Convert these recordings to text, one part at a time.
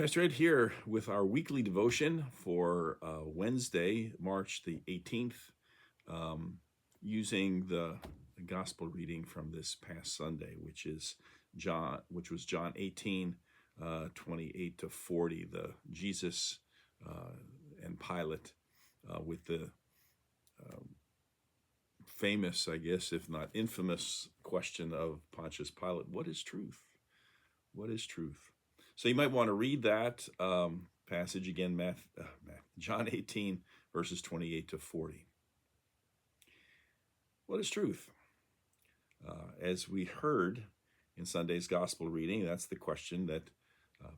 Pastor Ed here with our weekly devotion for Wednesday, March the 18th, using the gospel reading from this past Sunday, which was John 18, 28 to 40, the Jesus and Pilate with the famous, I guess, if not infamous question of Pontius Pilate: what is truth? What is truth? So you might want to read that passage again, John 18, verses 28 to 40. What is truth? As we heard in Sunday's gospel reading, that's the question that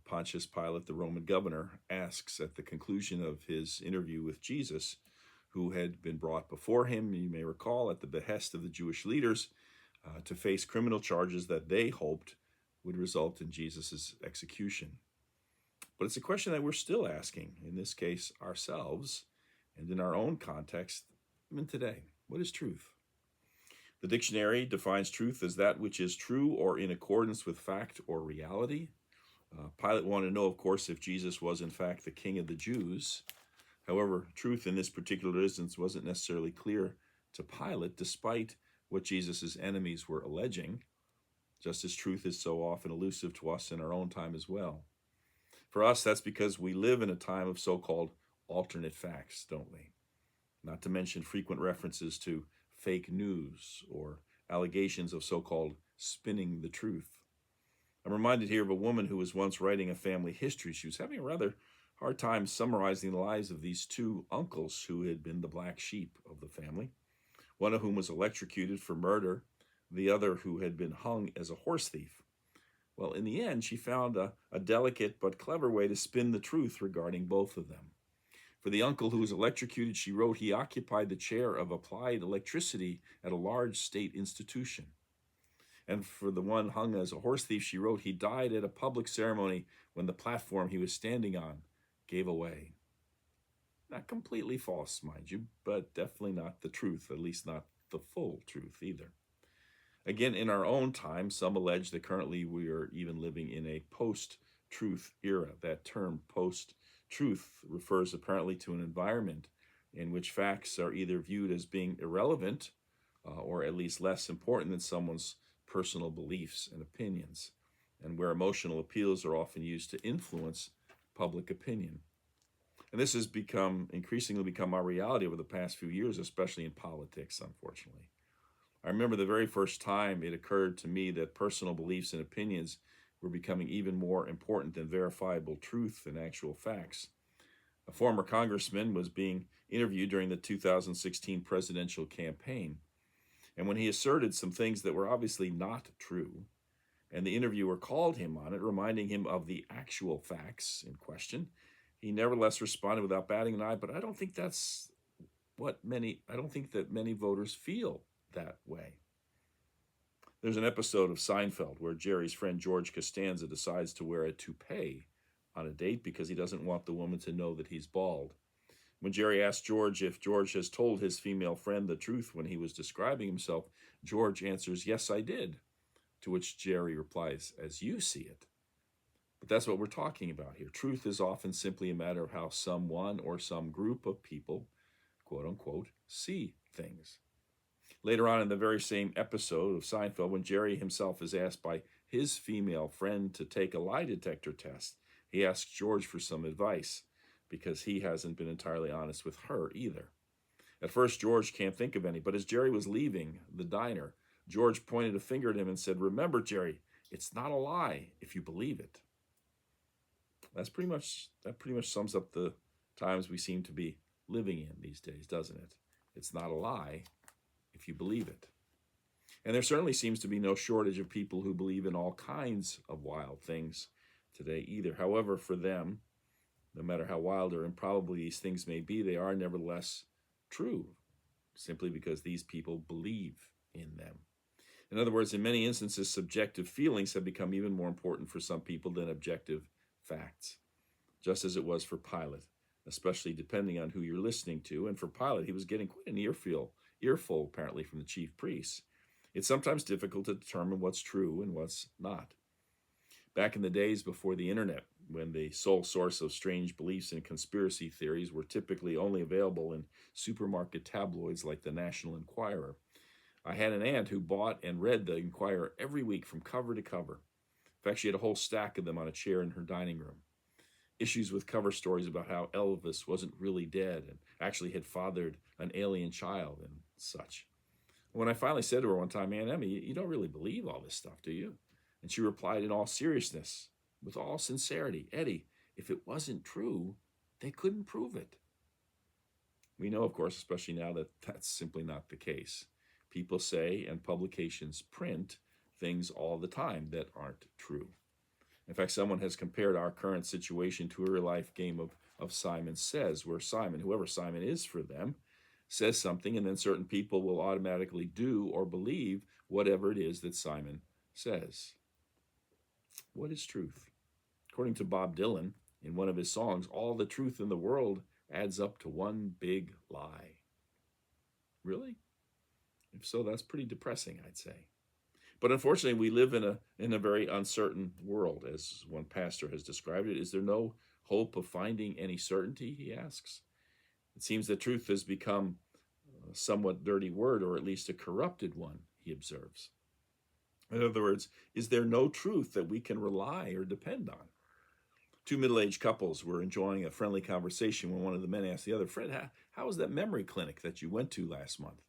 Pontius Pilate, the Roman governor, asks at the conclusion of his interview with Jesus, who had been brought before him, you may recall, at the behest of the Jewish leaders, to face criminal charges that they hoped would result in Jesus' execution. But it's a question that we're still asking, in this case, ourselves, and in our own context, even today. What is truth? The dictionary defines truth as that which is true or in accordance with fact or reality. Pilate wanted to know, of course, if Jesus was in fact the King of the Jews. However, truth in this particular instance wasn't necessarily clear to Pilate, despite what Jesus' enemies were alleging, just as truth is so often elusive to us in our own time as well. For us, that's because we live in a time of so-called alternate facts, don't we? Not to mention frequent references to fake news or allegations of so-called spinning the truth. I'm reminded here of a woman who was once writing a family history. She was having a rather hard time summarizing the lives of these two uncles who had been the black sheep of the family, one of whom was electrocuted for murder, the other who had been hung as a horse thief. Well, in the end, she found a delicate but clever way to spin the truth regarding both of them. For the uncle who was electrocuted, she wrote, he occupied the chair of applied electricity at a large state institution. And for the one hung as a horse thief, she wrote, he died at a public ceremony when the platform he was standing on gave away. Not completely false, mind you, but definitely not the truth, at least not the full truth either. Again, in our own time, some allege that currently we are even living in a post-truth era. That term, post-truth, refers apparently to an environment in which facts are either viewed as being irrelevant or at least less important than someone's personal beliefs and opinions, and where emotional appeals are often used to influence public opinion. And this has increasingly become our reality over the past few years, especially in politics, unfortunately. I remember the very first time it occurred to me that personal beliefs and opinions were becoming even more important than verifiable truth and actual facts. A former congressman was being interviewed during the 2016 presidential campaign, and when he asserted some things that were obviously not true, and the interviewer called him on it, reminding him of the actual facts in question, he nevertheless responded without batting an eye, but I don't think that many voters feel that way. There's an episode of Seinfeld where Jerry's friend George Costanza decides to wear a toupee on a date because he doesn't want the woman to know that he's bald. When Jerry asks George if George has told his female friend the truth when he was describing himself, George answers, "Yes, I did," to which Jerry replies, "As you see it." But that's what we're talking about here. Truth is often simply a matter of how someone or some group of people, quote unquote, see things. Later on in the very same episode of Seinfeld, when Jerry himself is asked by his female friend to take a lie detector test, he asks George for some advice because he hasn't been entirely honest with her either. At first, George can't think of any, but as Jerry was leaving the diner, George pointed a finger at him and said, "Remember, Jerry, it's not a lie if you believe it." That pretty much sums up the times we seem to be living in these days, doesn't it? It's not a lie if you believe it. And there certainly seems to be no shortage of people who believe in all kinds of wild things today either. However, for them, no matter how wild or improbable these things may be, they are nevertheless true, simply because these people believe in them. In other words, in many instances, subjective feelings have become even more important for some people than objective facts, just as it was for Pilate, especially depending on who you're listening to. And for Pilate, he was getting quite an earful apparently from the chief priests. It's sometimes difficult to determine what's true and what's not. Back in the days before the internet, when the sole source of strange beliefs and conspiracy theories were typically only available in supermarket tabloids like the National Enquirer, I had an aunt who bought and read the Enquirer every week from cover to cover. In fact, she had a whole stack of them on a chair in her dining room. Issues with cover stories about how Elvis wasn't really dead and actually had fathered an alien child and such. When I finally said to her one time, Aunt Emmy, you don't really believe all this stuff, do you? And she replied in all seriousness, with all sincerity, Eddie, if it wasn't true, they couldn't prove it. We know, of course, especially now, that that's simply not the case. People say, and publications print, things all the time that aren't true. In fact, someone has compared our current situation to a real-life game of Simon Says, where Simon, whoever Simon is for them, says something, and then certain people will automatically do or believe whatever it is that Simon says. What is truth? According to Bob Dylan, in one of his songs, all the truth in the world adds up to one big lie. Really? If so, that's pretty depressing, I'd say. But unfortunately, we live in a very uncertain world, as one pastor has described it. Is there no hope of finding any certainty, he asks? It seems that truth has become a somewhat dirty word, or at least a corrupted one, he observes. In other words, is there no truth that we can rely or depend on? Two middle-aged couples were enjoying a friendly conversation when one of the men asked the other, Fred, how was that memory clinic that you went to last month?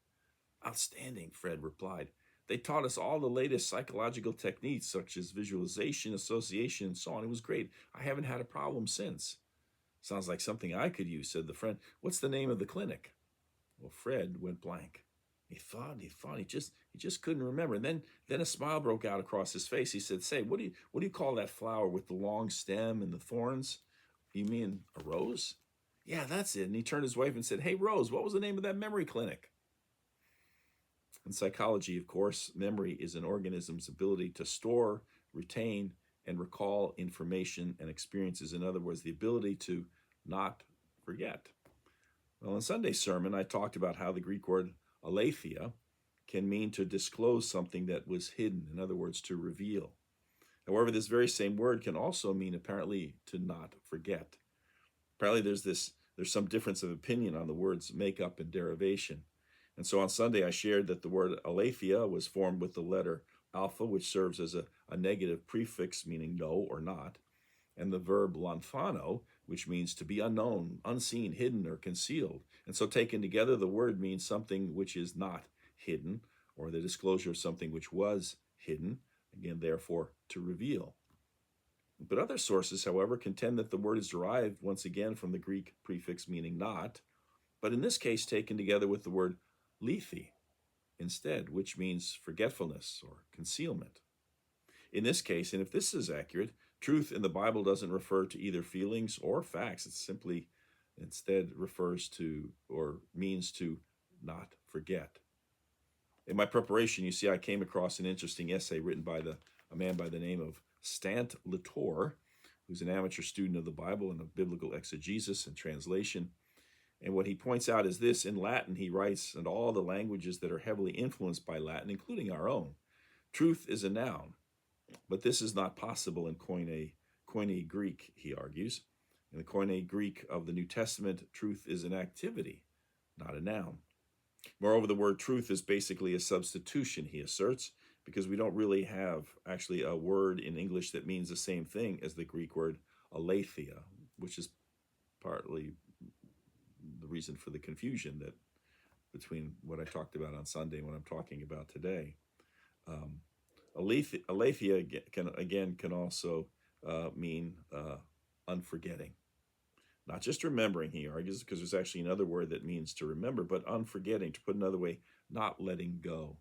Outstanding, Fred replied. They taught us all the latest psychological techniques, such as visualization, association, and so on. It was great. I haven't had a problem since. Sounds like something I could use, said the friend. What's the name of the clinic? Well, Fred went blank. He thought, he just couldn't remember. And then a smile broke out across his face. He said, say, what do you call that flower with the long stem and the thorns? You mean a rose? Yeah, that's it. And he turned to his wife and said, hey, Rose, what was the name of that memory clinic? In psychology, of course, memory is an organism's ability to store, retain, and recall information and experiences. In other words, the ability to not forget. Well, in Sunday's sermon, I talked about how the Greek word aletheia can mean to disclose something that was hidden. In other words, to reveal. However, this very same word can also mean apparently to not forget. Apparently, there's some difference of opinion on the word's makeup and derivation. And so on Sunday, I shared that the word aletheia was formed with the letter alpha, which serves as a negative prefix meaning no or not, and the verb lanthano, which means to be unknown, unseen, hidden, or concealed. And so taken together, the word means something which is not hidden, or the disclosure of something which was hidden, again, therefore, to reveal. But other sources, however, contend that the word is derived, once again, from the Greek prefix meaning not, but in this case taken together with the word lethe instead, which means forgetfulness or concealment. In this case, and if this is accurate, truth in the Bible doesn't refer to either feelings or facts. It simply instead refers to or means to not forget. In my preparation, you see, I came across an interesting essay written by a man by the name of Stant Latour, who's an amateur student of the Bible and of biblical exegesis and translation. And what he points out is this: in Latin, he writes, and all the languages that are heavily influenced by Latin, including our own, truth is a noun. But this is not possible in Koine Greek, he argues. In the Koine Greek of the New Testament, truth is an activity, not a noun. Moreover, the word truth is basically a substitution, he asserts, because we don't really have actually a word in English that means the same thing as the Greek word aletheia, which is partly the reason for the confusion that between what I talked about on Sunday and what I'm talking about today. Aletheia can also mean unforgetting. Not just remembering, he argues, because there's actually another word that means to remember, but unforgetting, to put another way, not letting go.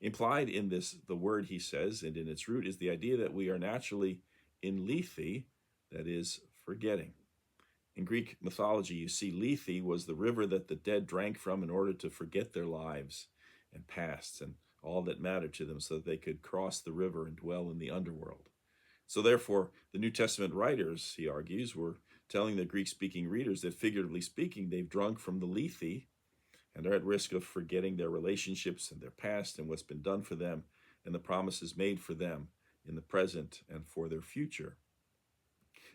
Implied in this, the word, he says, and in its root, is the idea that we are naturally in lethe, that is, forgetting. In Greek mythology, you see, Lethe was the river that the dead drank from in order to forget their lives and pasts and all that mattered to them so that they could cross the river and dwell in the underworld. So therefore, the New Testament writers, he argues, were telling the Greek-speaking readers that, figuratively speaking, they've drunk from the Lethe and are at risk of forgetting their relationships and their past and what's been done for them and the promises made for them in the present and for their future.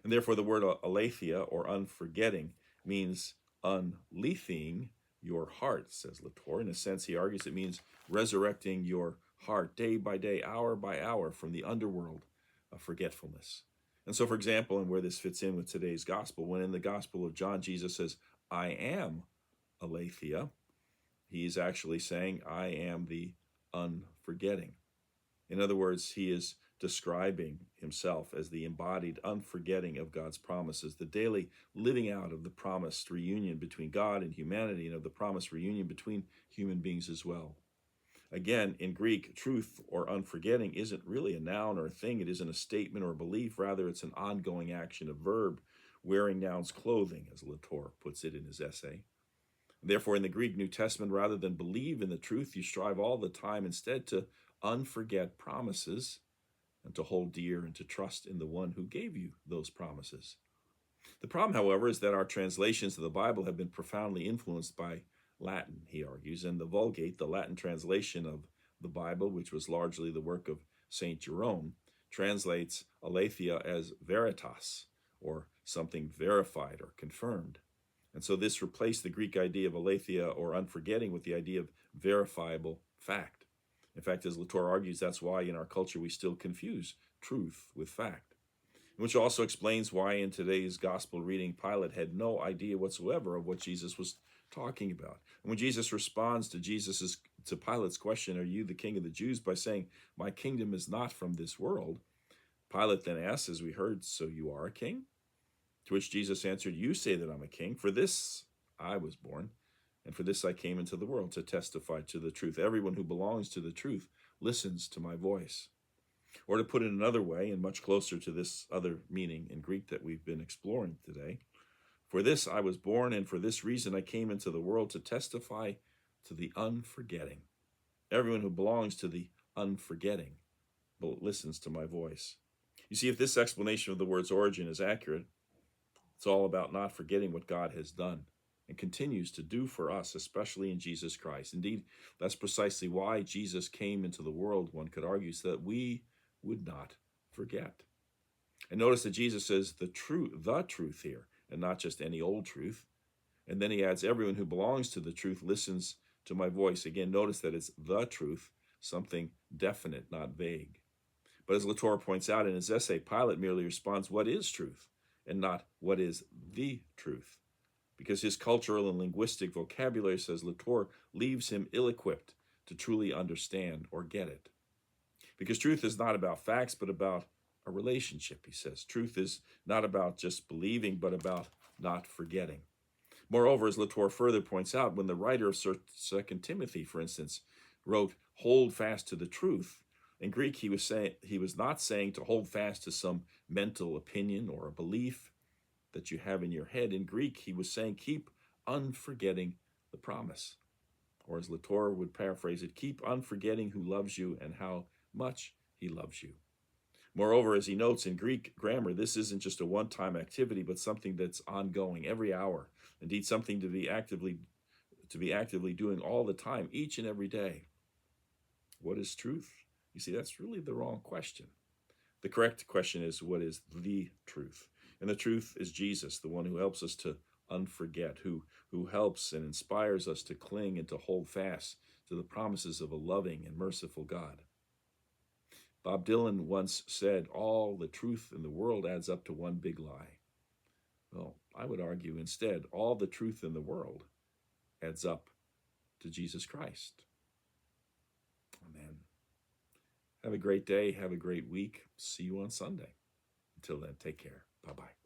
And therefore the word aletheia, or unforgetting, means unlethying your heart, says Latour. In a sense, he argues it means resurrecting your heart day by day, hour by hour, from the underworld of forgetfulness. And so, for example, and where this fits in with today's gospel, when in the Gospel of John, Jesus says, I am aletheia, he's actually saying, I am the unforgetting. In other words, he is describing himself as the embodied unforgetting of God's promises, the daily living out of the promised reunion between God and humanity, and of the promised reunion between human beings as well. Again, in Greek, truth or unforgetting isn't really a noun or a thing. It isn't a statement or a belief. Rather, it's an ongoing action, a verb, wearing noun's clothing, as Latour puts it in his essay. Therefore, in the Greek New Testament, rather than believe in the truth, you strive all the time instead to unforget promises and to hold dear and to trust in the one who gave you those promises. The problem, however, is that our translations of the Bible have been profoundly influenced by Latin, he argues, and the Vulgate, the Latin translation of the Bible, which was largely the work of St. Jerome, translates aletheia as veritas, or something verified or confirmed. And so this replaced the Greek idea of aletheia, or unforgetting, with the idea of verifiable fact. In fact, as Latour argues, that's why in our culture we still confuse truth with fact. Which also explains why in today's gospel reading, Pilate had no idea whatsoever of what Jesus was talking about. And when Jesus responds to Pilate's question, are you the king of the Jews, by saying, my kingdom is not from this world, Pilate then asks, as we heard, so you are a king? To which Jesus answered, you say that I'm a king. For this I was born, and for this I came into the world, to testify to the truth. Everyone who belongs to the truth listens to my voice. Or to put it another way, and much closer to this other meaning in Greek that we've been exploring today, for this I was born, and for this reason I came into the world, to testify to the unforgetting. Everyone who belongs to the unforgetting listens to my voice. You see, if this explanation of the word's origin is accurate, it's all about not forgetting what God has done and continues to do for us, especially in Jesus Christ. Indeed, that's precisely why Jesus came into the world, one could argue, so that we would not forget. And notice that Jesus says the truth here, and not just any old truth. And then he adds, everyone who belongs to the truth listens to my voice. Again, notice that it's the truth, something definite, not vague. But as Latour points out in his essay, Pilate merely responds, what is truth? And not what is the truth. Because his cultural and linguistic vocabulary, says Latour, leaves him ill-equipped to truly understand or get it. Because truth is not about facts, but about a relationship, he says. Truth is not about just believing, but about not forgetting. Moreover, as Latour further points out, when the writer of 2 Timothy, for instance, wrote, hold fast to the truth, in Greek he was not saying to hold fast to some mental opinion or a belief that you have in your head. In Greek, he was saying, keep unforgetting the promise. Or as Latour would paraphrase it, keep unforgetting who loves you and how much he loves you. Moreover, as he notes in Greek grammar, this isn't just a one-time activity, but something that's ongoing every hour. Indeed, something to be actively doing all the time, each and every day. What is truth? You see, that's really the wrong question. The correct question is, what is the truth? And the truth is Jesus, the one who helps us to unforget, who helps and inspires us to cling and to hold fast to the promises of a loving and merciful God. Bob Dylan once said, all the truth in the world adds up to one big lie. Well, I would argue instead, all the truth in the world adds up to Jesus Christ. Amen. Have a great day. Have a great week. See you on Sunday. Until then, take care. Bye-bye.